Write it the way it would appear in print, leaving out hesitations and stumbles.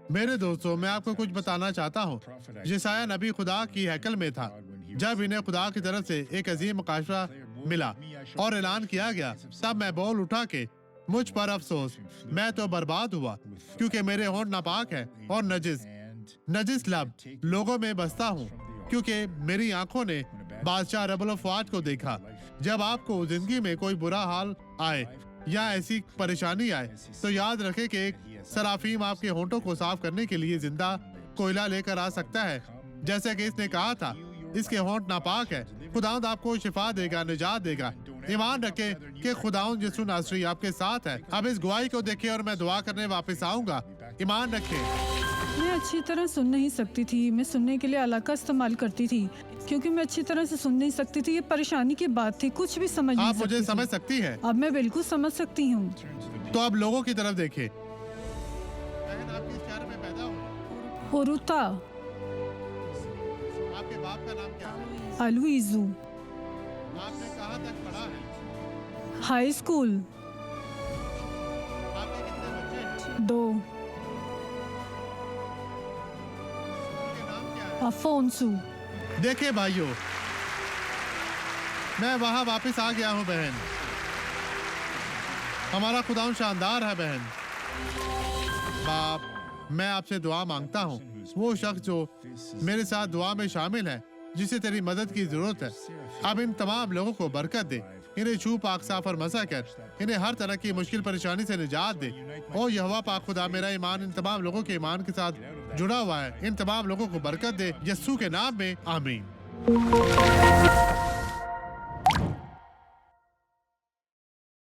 मेरे दोस्तों, मैं आपको कुछ बताना चाहता हूँ। यशायाह नबी खुदा की हैकल में था जब इन्हें खुदा की तरफ से एक अजीम मुकाशफा मिला और ऐलान किया गया। तब मैं बोल उठा के मुझ पर अफसोस, मैं तो बर्बाद हुआ, क्योंकि मेरे होंठ नापाक है और नजिस लब लोगों में बसता हूँ, क्योंकि मेरी आंखों ने बादशाह रब्बुल अफ़वाज को देखा। जब आपको जिंदगी में कोई बुरा हाल आए या ऐसी परेशानी आए तो याद रखें कि एक सराफीम आपके होंठों को साफ करने के लिए जिंदा कोयला लेकर आ सकता है। जैसे कि इसने कहा था, इसके होंठ नापाक है। खुदावंद आपको शिफा देगा, निजात देगा। ईमान रखें कि खुदावंद यीशु नासरी आपके साथ है। अब इस गवाही को देखें और मैं दुआ करने वापस आऊंगा। ईमान रखें। मैं अच्छी तरह सुन नहीं सकती थी। मैं सुनने के लिए आला का इस्तेमाल करती थी, क्योंकि मैं अच्छी तरह से सुन नहीं सकती थी। ये परेशानी की बात थी, कुछ भी समझ नहीं आप सकती मुझे थी। समझ सकती हैं? अब मैं बिल्कुल समझ सकती हूँ। तो अब लोगों की तरफ देखें। बहन, आप किस शहर में पैदा हुई? होरुता आपके बाप का नाम क्या है? अलुइजू आपने कहाँ तक पढ़ा है? हाई स्कूल आपके कितने बच्चे हैं? 2 उनके नाम क्या है? अफोंसू। देखिए भाइयों, मैं वहां वापस आ गया हूं बहन। हमारा खुदा शानदार है बहन। बाप, मैं आपसे दुआ मांगता हूं। वो शख्स जो मेरे साथ दुआ में शामिल है, जिसे तेरी मदद की जरूरत है, अब इन तमाम लोगों को बरकत दे। इन्हें छू पाक साफ और मसा कर, इन्हें हर तरह की मुश्किल परेशानी से निजात दे। ओ यहोवा पाक खुदा, मेरा ईमान इन तमाम लोगों के ईमान के साथ जुड़ा हुआ है। इन तमाम लोगों को बरकत दे, यस्सू के नाम में, आमीन।